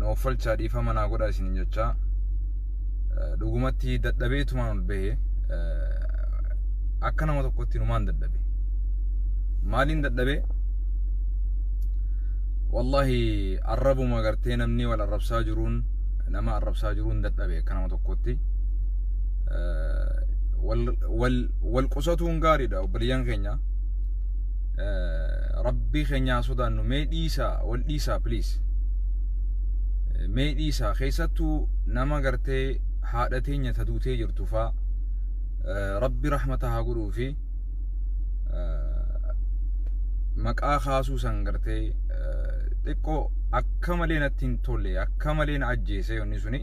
noofalchaa dhiifama naa godhaa isinin jechaa dhugumatti dadhabeetumaan ol bahee akka nama tokkotti numaan dadhabe maaliin dadhabe wallahi arrabuma gartee namni wal arrabsaa jiruun nama arrabsaa jiruun dadhabe akka nama tokkotti wal qusatuun gaariidha obboleeyyan keenya rabbii keenya sodaannu mee dhiisaa wal dhiisaa please mee dhiisaa keessattuu nama gartee haadha teenya taduutee jirtu faa rabbi rahmata haa godhuu fi maqaa kaasuu san gartee xiqqoo akka malee natti hin tolle akka malee na ajjeese yonni suni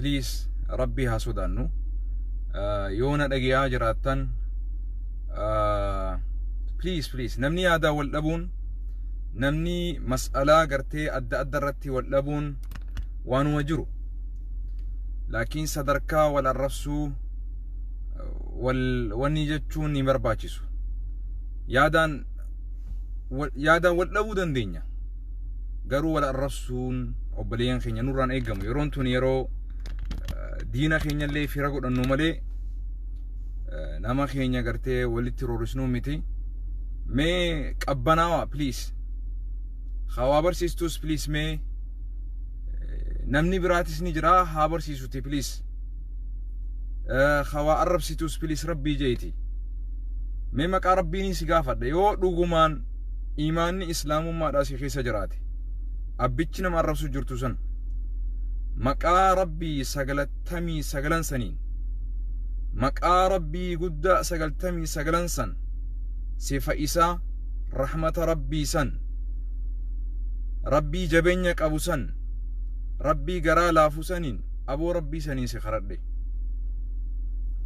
please rabbii haa sodaannu yoo na dhageeyaa jiraattan please namni yaadaa wal dhabuun namni mas'alaa gartee adda adda irratti wal dhabuun waanuma jiru laakiin sadarkaa wal arrabsuu wanni jechuun ni barbaachisu yaadaan wal dhabuu dandeenya garuu wal arrabsuun obboleeyyan keenya nurraan eegamu yeroon tun yeroo diina keenya illee fira godhannu malee nama keenya gartee walitti roorisnuu miti mee qabbanaawa please haa barsiistus please mee namni biraatis ni jira haa barsiisuti please haa arrabsitus please rabbii jeeti mee maqaa rabbiin si gaafadha yoo dhugumaan iimaanni islaamummaadhaa si keessa jiraate abbichi nama arrabsu jirtu san maqaa rabbii 99 saniin maqaa rabbii guddaa 99 san sifa isaa rahmata rabbii san rabbii jabeenya qabu san rabbii garaa laafu saniin aboo rabbii saniin si karadhe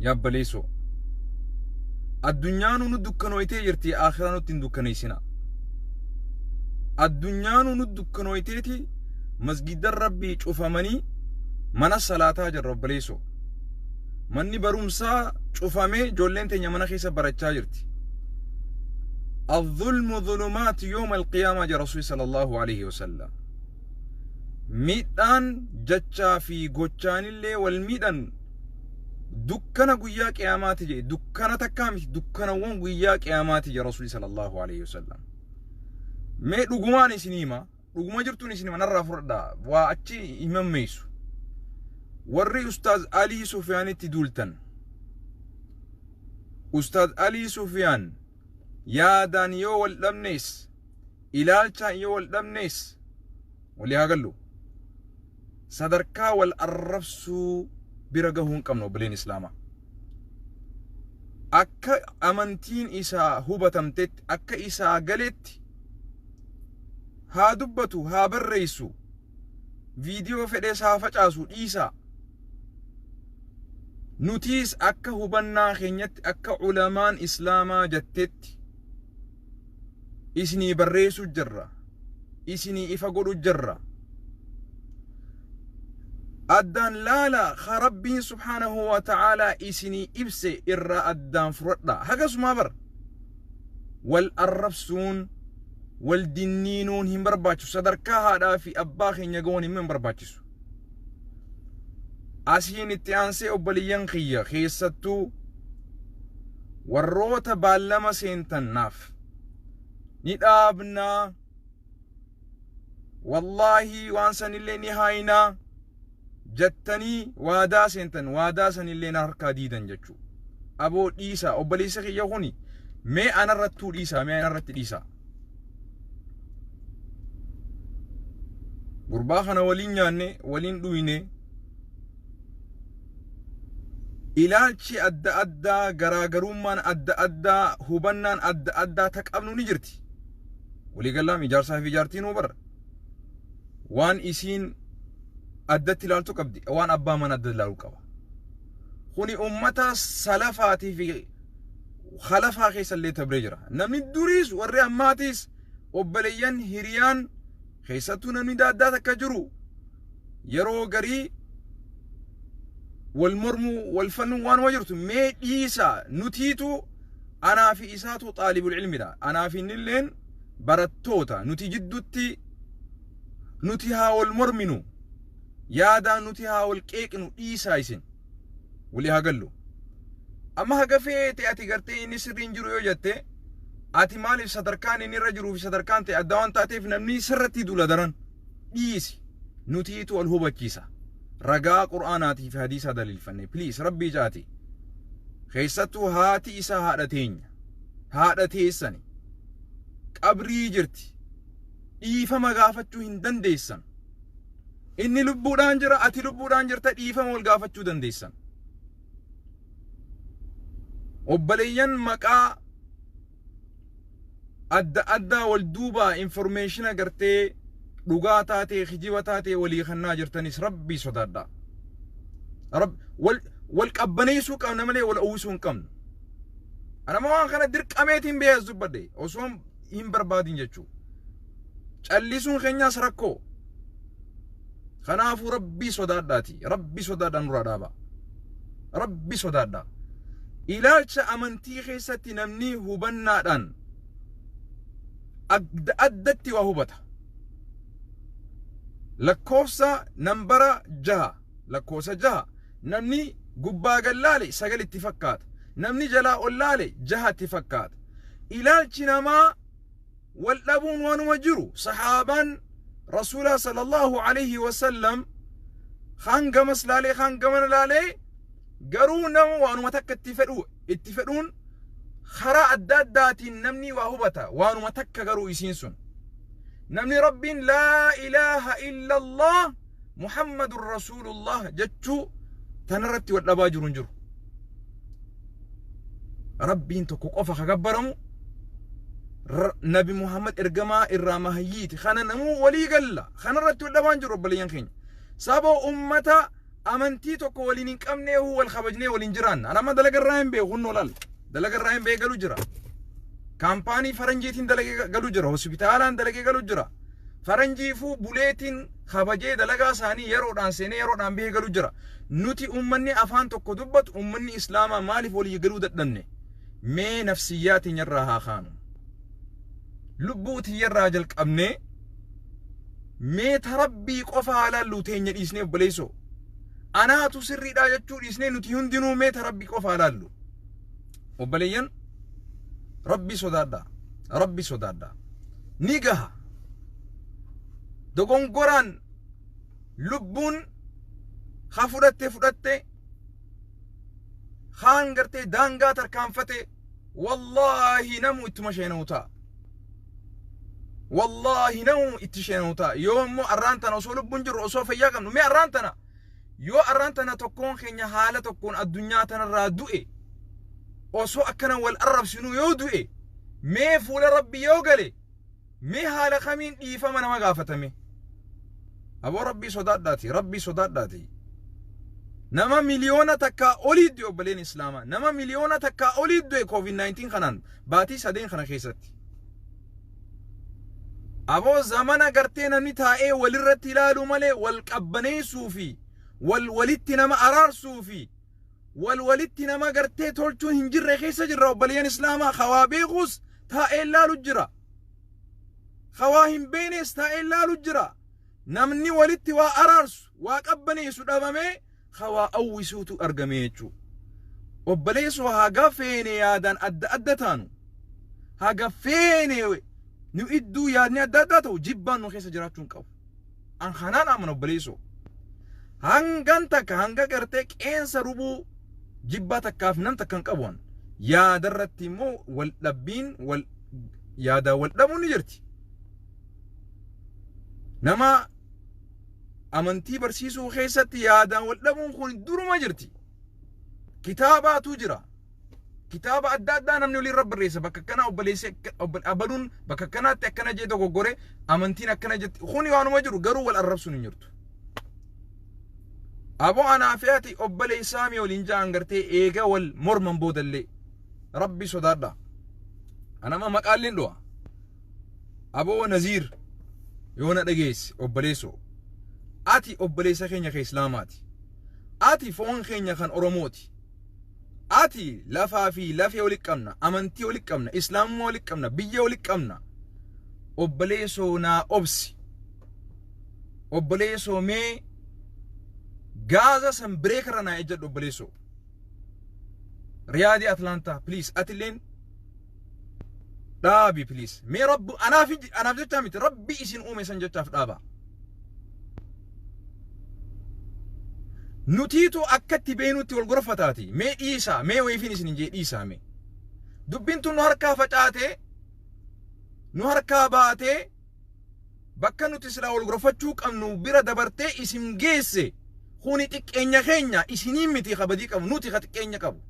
yabbaleesoo addunyaanu nu dukkanoytee jirti akhiraa nutti hin dukkaneessina addunyaanu nu dukkanoyteeti masgidan rabbii cufamanii mana salaataa jirra obboleesoo manni barumsaa cufamee ijoolleen teenya mana keessa barachaa jirti الظلم ظلمات يوم القيامة يا رسول صلى الله عليه وسلم ميدان جتشا في غوتشان اللي والميدان دكنا قيا قيامات جي دكنا تكامي دكنا وان قيا قيامات يا رسول صلى الله عليه وسلم مي دغماني سينما دغما جرتوني سينما نرى فردا واتشي امام ميسو وري استاذ علي سفيان تدولتن استاذ علي سفيان يادان يو والدمنيس إلالشا يو والدمنيس وليها قالوا صدركا والأرفسو برقهون كمنو بلين إسلاما أكا أمانتين إسا هوبتمتت أكا إسا قلت ها دبتو ها بريسو فيديو فديس ها فجاسو إيسا نوتيس أكا هوبنا خينيت أكا علمان إسلاما جتت إسني بريسو جرّا إسني إفقودو جرّا أدان لالا خربين سبحانه وتعالى إسني إبسي إرّا أدان فرطا هكا سمابر والأرفسون والدنينون هم برباتشو صدركا هذا في أباخين يقون هم برباتشو أسين التيانسي أباليان خيّا خيستو والروتا بالما سينتن ناف ندابنا والله وانسان اللي نهاينا جتني وادا سنتن وادا سن اللي نهركا ديدن جتشو أبو إيسا أبليسا خي يغني مي أنا رتو إيسا مي أنا رت إيسا قرباخنا ولين ياني ولين دويني إلالشي أدى أدى غراغرومان أدى أدى هبنان أدى أدى تكأمنو نجرتي ولي قال لهم إجارسها في جارتين وبر وان إسين أدت لالتو قبدي وان أبا من أدت لالو قبا خوني أمتا سلفاتي في خلفها خيس اللي تبريجرا نمني الدوريس وري أماتيس وبليان هيريان خيساتو نمني دادا تكجرو يرو قري والمرمو والفن وان وجرتو مي إيسا نتيتو أنا في إيساتو طالب العلم دا أنا في نلين براتوتا نتي جدوتي نتها والمرمنو يادا نتها والكيكنو إيسا إسن وليها قلو أما هقفيتي أتي قرتي نسرين جرو يوجدتي أتي مالي صدركان إني رجلو في صدركان تي أدوان تاتي في نمني سرتي دولا دران إيسي نتيتو الهوبة كيسا رقا قرآناتي في حديثة دليل فني بليس ربي جاتي خيستو هاتي إسا هادتين هادتي إساني قبري جرتي إيفا مغافتشو هندن ديسان إني لبودان جرا أتي لبودان جرتا إيفا مولغافتشو دن ديسان وبليان مقا أدى والدوبا إنفورميشنا قرتي لغاتاتي خجيواتاتي ولي خنا جرتنيس ربي صدادا رب والقبنيسو كم نملي والأوسون كم أنا ما خنا درك أميتين بيها الزبدي أوسوم هم بربادين جتشو أليسون خنيا سركو خنافو ربي صداداتي ربي صدادا نورادابا ربي صدادا إلالش أمنتي خيستي نمني هبنادان أدتي وهبتها لكوسا نمبرا جها لكوسا جها نمني قبا قلالي سقل اتفاقات نمني جلاء اللالي جها اتفاقات إلالش نما واللبون ونوجرو صحابا رسول صلى الله عليه وسلم خانقمس لالي خانقمن لالي قرونا وانو متك اتفقون خراء الدادات نمني وهبتا وانو متك قرو يسينسون نمني رب لا إله إلا الله محمد رسول الله جتشو تنرتي والأباجر نجر ربي انتو كوكوفا خقبرمو نبي محمد إرقما إرامهيت خانا نمو ولي قلا خانا رتو والأباجر رب لين خين سابو أمتا أمنتي توكو ولين كمني هو الخبجني والإنجران أنا ما دلق الرائم بيه غنو لال دلق الرائم بيه قالوا جرا كامباني فرنجيتين دلق قالوا جرا وسبيتالان دلق قالوا جرا فرنجي فو بوليتين خبجي دلقا ساني يرو دان سيني يرو دان بيه قالوا جرا نوتي أمني أفان توكو دبت أمني إسلاما مالي فولي قالوا دتنني مي نفسياتي نراها خانو لبوتي يراجل كأمني مي تربي قفا على اللوتين يديسني بليسو أنا تسري دا جتشو ديسني نتي هندنو مي تربي قفا على اللو وبليان ربي صدادا ربي صدادا نيجها دقون قران لبون خفرت خان قرتي دانقا تركان فتي والله نمو اتمشينوتا والله نمو اتشينوتا يوم مو أرانتنا وصول بنجر وصول فياقم مي أرانتنا يو أرانتنا تكون خينيا حالة تكون الدنيا تنرى دوئي وصو أكنا والأرب سنو يو دوئي مي فول ربي يو قلي مي حالة خمين إيفا من مغافة مي أبو ربي صداد داتي ربي صداد داتي نما مليونة تكا أوليد ديو بلين إسلاما نما مليونة تكا أوليد ديو كوفيد 19 خنان باتي سدين خنا خيستي أبو زمانا قرتين نتائي والرت لالو ملي والقبني صوفي والولدت نما أرار صوفي والولدت نما قرتي تولچو هنجر خيسة جرى وبلين إسلاما خوابيغوس تائي لالو جرى خواهم بينيس تائي لالو جرى نمني ولدت وأرارس وقبني سدابمي خوا أوي سوتو أرقميتشو وبليسو هاقا فيني يادان أدتانو هاقا فيني نو إدو يادني أدتاتو جبان نخيسة جراتشون كو أن خنان آمن وبليسو هنگان تك هنگا کرتك إنسا ربو جباتك كاف نمتك كان كبوان يا درتي مو واللبين يادا واللبون نجرتي نما أمنتي برسيسو خيستي يادا واللبون خون دورو ما جرتي كتابة تجرى كتابة أدادا نمني ولي رب الرئيسة بكا كنا أبلون بكا كنا تكنا جيدو غوري أمنتينا كنا جيت خوني وانو مجرو غرو والأرب سنو نجرتو أبو أنا فياتي أبلي سامي والإنجا أنغرتي إيغا والمرمن بود اللي ربي صدادا أنا ما مقالين دوا أبو نزير يونا دقيس أبليسو آتي أبليسا خينيا خي إسلاماتي آتي فون خينيا خان أروموتي آتي لفافي لفي ولك أمنا أمنتي ولك أمنا إسلام ولك أمنا بيا ولك أمنا أبليسو نا أبسي obboleessoo mee gaaza san bireekara naa ejjadhu obboleessoo. Riyaadii Atlaantaa please atilleen dhaabi please. Mee rabbi anaaf jechaa miti rabbi isin uume san jechaaf dhaaba. Nutiitu akkatti beenutti wal gorfataati. Mee dhiisaa mee weefin isin jee dhiisaa mee. Dubbiin tun nu harkaa facaatee nu harkaa baatee bakka nuti silaa wal gorfachuu qabnu bira dabartee isin geesse. Kuni xiqqeenya keenya isinii miti kabadii qabu nuti ka xiqqeenya qabu.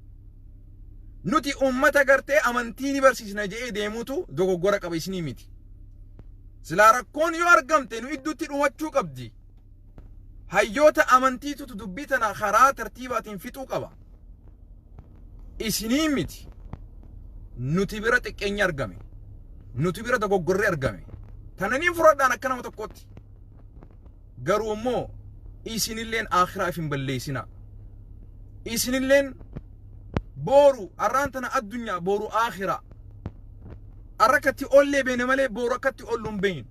Nuti ummata gartee amantii ni barsiisna jedhee deemutu dogoggora qaba isinii miti. Silaa rakkoon yoo argamte nu idduutti dhumachuu qabdi. Hayyoota amantiitutu dubbii tana karaa tartiibaatiin fixuu qaba. Isinii miti. Nuti bira xiqqeenya argame. Nuti bira dogoggorri argame. Tananiin furadhaan akka nama tokkotti. Garuu immoo isinilleen akhiraa ifin balleessina. Isinilleen boru arraan tana addunyaa boru akhiraa. Arrakatti ollee beene malee boru akkatti olluun beenu.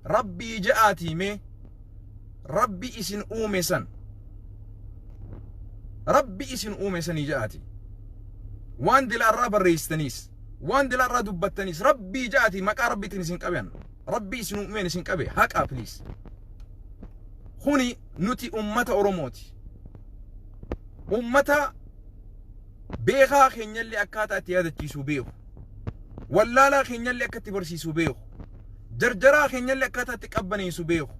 Rabbii ja'aatii mee Rabbi isin uume san. Rabbi isin uume sanii ja'aati. Waan dilaarraa barreessitaniis. Waan dilaarraa dubbattaniis. Rabbii ja'aati maqaa rabbiitiin isin qaban. Rabbi isin uumeen isin qabe. Haqaa please. Kuni nuti ummata Oromooti. Ummata beekaa keenyallee akkaataa itti yaadachiisuu beeku. Wallaalaa keenyallee akkatti barsiisuu beeku. Jarjaraa keenyallee akkaataa itti qabbaneessuu beeku.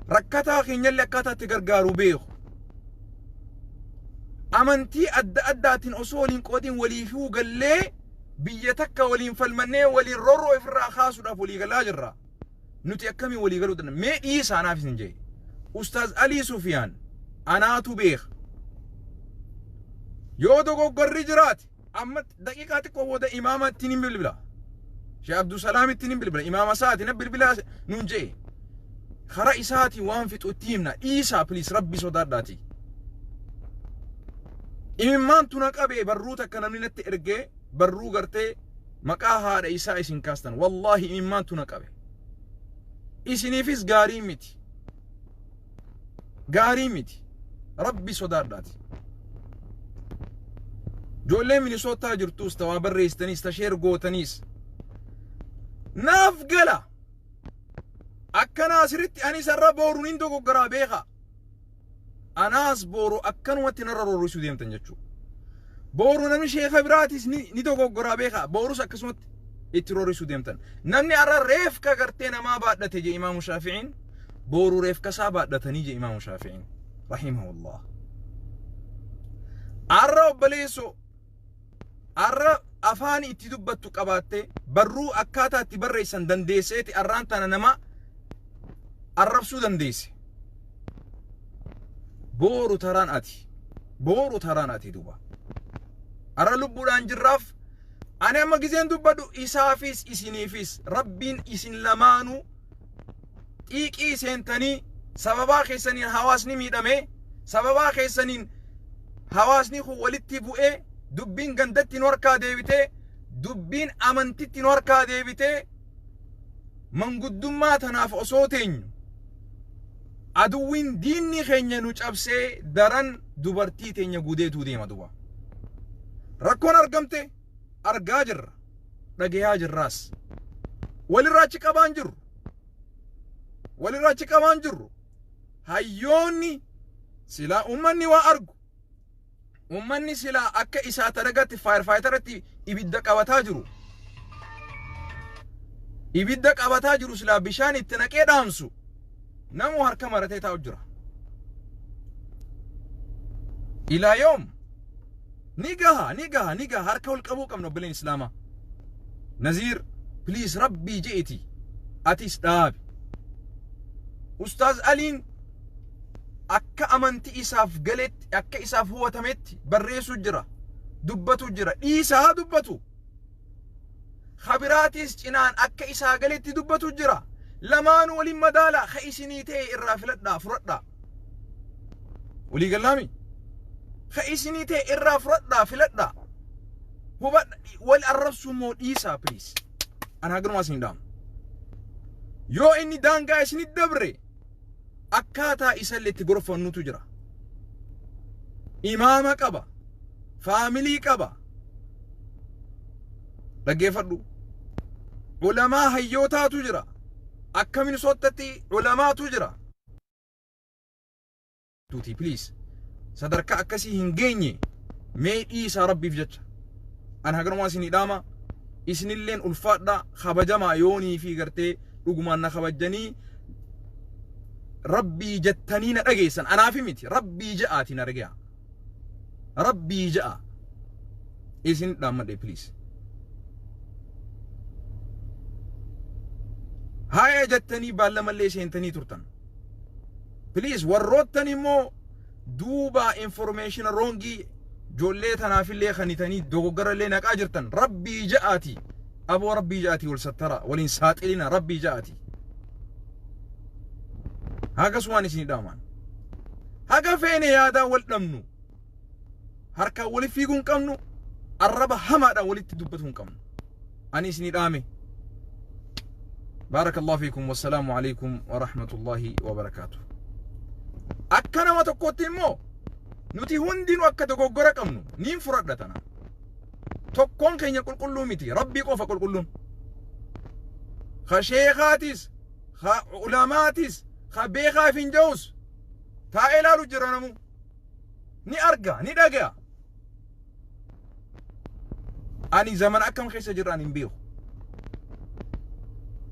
Rakkataa keenyallee akkaataa itti gargaaruu beeku. Amantii adda addaatiin osoo waliin qoodin waliifuu gallee biyya takka waliin falmannee waliin rorroo ifirraa kaasuudhaaf walii galaa jirra. Nuti akkamii walii galuu danda'a? Mee dhiisaa naaf isin jee. Ustaaz Alii Sufiyaan anaatu beeka. Yoo dogoggorri jiraate amma daqiiqaa xiqqoo booda imaama ittiin hin bilbila. Sheekh Abdusalaam ittiin hin bilbila. Imaama isaati na bilbilaa nuun jee. Kara isaati waan fixu itti himna. Dhiisaa please rabbi sodaadhaati. Imimmaan tuna qabee barruu takka namni natti ergee barruu gartee maqaa haadha isaa isin kaastan. Wallahi imimmaan tuna qabe. Isiniifis gaarii miti. Gaarii miti. Rabbi sodaadhaati. Ijoollee Minisootaa jirtus tawaa barreessitaniis tasheer gootaniis. Naaf gala. Akkana asirratti ani sarara booruun hin dogoggoraa beeka. Anaas booruu akkanumatti narra rorrisuu deemtan jechuudha. Booruu namni sheekha biraatis ni dogoggoraa beeka. Boorus akkasumatti itti rorrisuu deemtan. Namni arra reefka gartee namaa baadhate je Imaamu Shaafi'iin. Booruu reefka isaa baadhatanii je Imaamu Shaafi'iin. Rahimahullah. Arra obboleessoo. Arra afaan itti dubbattu qabaatte barruu akkaataa itti barreessan dandeesseeti arraan tana nama arrabsuu dandeesse. Booru taraan ati. Booru taraan ati duba. Arra lubbuudhaan jirraaf ani amma gizeen dubbadhu isaafis isiniifis rabbiin isin lamaanuu xiiqii seentanii sababaa keessaniin hawaasni miidhame sababaa keessaniin hawaasni kun walitti bu'ee dubbiin gandatti nu harkaa deebitee dubbiin amantitti nu harkaa deebitee manguddummaa tanaaf osoo teenyu aduwwiin diinni keenya nu cabsee daran dubartii teenya gudeetuu deema duba. Rakkoon argamte argaa jirra dhagayaa jirraas. Walirraachi qabaan jirru. Walirraachi qabaan jirru. Hayyoonni silaa ummanni waa argu. Ummanni silaa akka isaa taragatti firefighterratti ibidda qabataa jiru. Ibidda qabataa jiru silaa bishaan itti naqee dhaamsu. Namu harka maratee taa'u jira. Ilaa yoom ni gaha harka ol qabuu qabna obboleen Islaamaa. Naziir please rabbii je'iti atis dhaabi. Ustaaz Aliin akka amantii isaaf galetti akka isaaf huwatametti barreessu jira. Dubbatu jira. Dhiisaa dubbatu. Khabiraatis cinaan akka isaa galetti dubbatu jira. Lamaan waliin madaala kha'isinii ta'e irraa filadhaa furadhaa. Walii gallaami. Kha'isinii ta'e irraa furadhaa filadhaa. Hubadha wal arrabsu moo dhiisaa please. Ana haganuma isin dhaam. yoo inni daangaa isinit dabre akkaataa isallee itti gorfannutu jira. Imaama qaba, faamilii qaba. Dhaggeeffadhu. Ulamaa hayyootaatu jira. Akkamin sottatti ulamaatu jira. Tuuti please. Sadarkaa akkasii hin geenye mee dhiisaa rabbiif jecha. An hagarumaa isinii dhaama. Isinilleen ulfaadha kabajamaa yoonii fi gartee dhugumaan na kabajanii rabbii jettanii na dhageessan. Anaafi miti rabbii ja'aati na dhagaya. Rabbii ja'a. Isin dhaammadhe please. Haya jettanii baalamallee seentanii turtan. Please warroottan immoo duuba information wrongi joollee tanaafillee kanitanii dogoggorallee naqaa jirtan. Rabbii ja'aati. Aboo rabbii ja'aati wal sattara waliin saaxilina rabbii ja'aati. Haga suwaan isinii dhaamaan. Haga feene yaadaan wal dhabnu. Harkaan wali fiiguu hin qabnu. Arraba hamaadhaan walitti dubbatu hin qabnu. Ani isinii dhaame. بارك الله فيكم والسلام عليكم ورحمة الله وبركاته. أكنا ما تقوتيمو نتي هندين وأكتو غورا كمنو نين فرادتنا تكون كين يقول كلهم متي ربي قف كل كلهم خشيخاتيس علماتيس خبيخا فينجوس تايلا لجرانمو ني أرجع ني دقيا أني زمان أكم خيس جراني بيو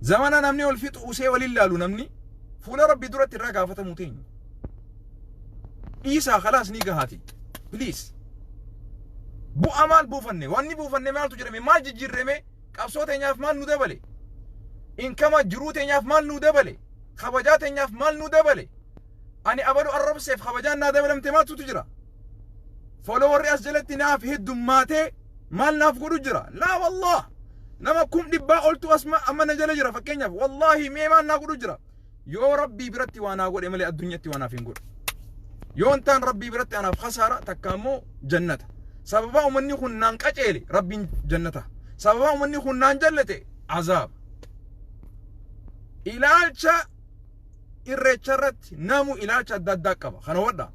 زمان نمني والفيت أوسي ولله نمني فولا ربي درت الرقعة فتموتين إيسا خلاص نيجا هاتي بليز بو أمال بو فني واني بو فني مال تجرمي ما جرمي كابسوت يناف مال ندبلي إن كما جروت يناف مال ندبلي خبجات يناف مال ندبلي أني أبدو الرب سيف خبجان ندبلي متمات تجرا فلو الرئاس جلت ناف هد ماتي مال ناف قدو جرا لا والله نما كم دبا قلتو اسمع أما نجل جرا فكينيا والله ميمان ناقدو جرا يو ربي برتي وانا أقول إمالي الدنيا وانا فين قول يون تان ربي برتي أنا في خسارة تكامو جنة سببا أمني خنان كأجيلي ربي جنته سببا أمني خنان جلتي عذاب إلالشا إرّيشرت نامو إلالشا داداكبا خانا ودا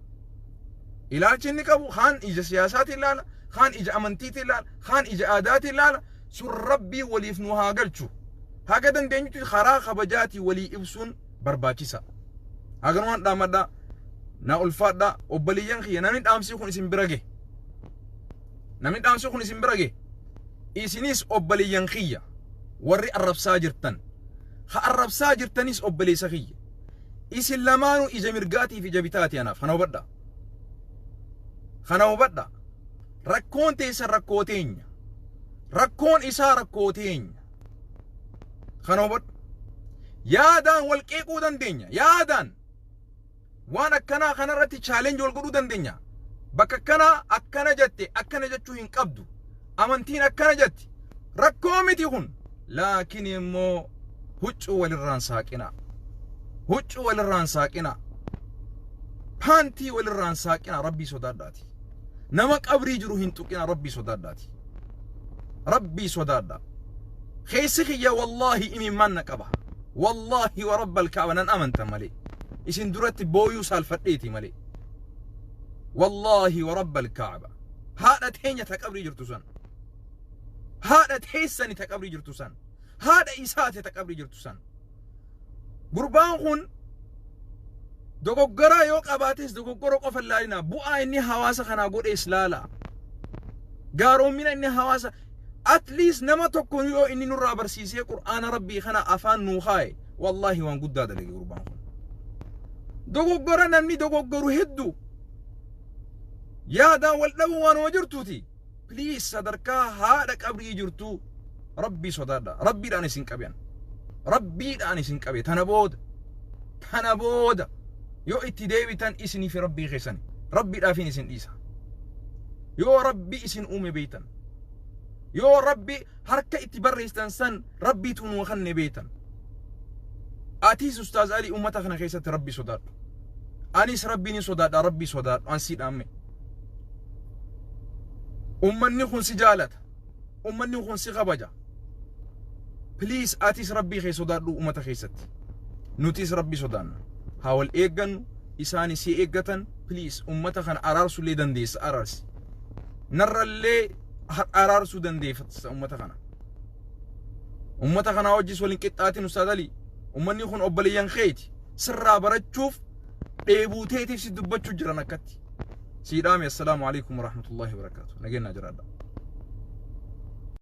إلالشا نكبو خان إجا سياسات اللال خان إجا أمنتيت اللال خان إجا آدات اللال سر ربي ولي فنوها قلتشو هكذا دينيتو خرا خبجاتي ولي إبسون برباكيسا هكذا دامدا na ulfadda obbaliyan khiya namni dhaamsi kun isin birage namni dhaamsi kun isin birage isinis obbaliyan khiya warri arrabsaa jirtan ha arrabsaa jirtanis obbalisa khiya isin lamaanu ija mirgaati fi jabitaati anaaf khana hubadda rakkoon teessa rakkooteenya rakkoon isaa rakkooteenya khana hubadda yaadaan wal qeequu dandeenya yaadaan وانا كنا خنرتي تشالنج والقدو دندنيا بك كنا أكنا جتي أكنا جتشو هنقبدو أمانتين أكنا جتي ركومتي هون لكن يمو هجو وللران ساكنا هجو وللران ساكنا بانتي وللران ساكنا ربي صداداتي نمك أبري جرو هنتوكنا ربي صداداتي ربي صدادا خيسخي يا والله إمي منك أبا والله ورب الكعبة نن أمنت ملي إسن درت بويو سالفتيتي ملي والله ورب الكعبة هذا تهنيا تكبري جرتوسان هذا تحسني تكبري جرتوسان هذا إساتي تكبري جرتوسان قربان خون دوغورا يوك أباتيس دوغورو قفل لالنا بوآ إني حواسا خنا قول إسلالا قارو من إني حواسا أتليس نما تكون يو إني نرى برسيسي قرآن ربي خنا أفان نوخاي والله وان قد دادا لكي قربان خون دوغورا نمني دوغورو هدو يا دا والدو وان وجرتوتي بليز صدركا هذا قبري جرتو ربي صدادا ربي داني سنكبيان ربي داني سنكبي تنبود يو اتداوي تن اسني في ربي خيساني ربي دافيني سن إيسا يو ربي اسن أمي بيتن يو ربي حركة اتبري استنسان ربي تون وخني بيتن آتيس أستاذ علي أمتخنا خيسة ربي صداد أنيس ربي صداد ربي صداد أنسيد أمي أمني خون سجالت أمني خون سخبجة بليز اتيس ربي خي صدادو امتا خيست نوتيس ربي صدان حاول ايغن اساني سي ايغتن بليز امتا خن ارارسو لي دنديس ارارس نر اللي ارارسو دندي فتس امتا خن اوجس ولين قطاتي نستادلي امني خن اوبليان خيتي سرا برچوف ديبوتيتي سي دبچو جرانكتي سيدامي السلام عليكم ورحمه الله وبركاته نجينا جرادا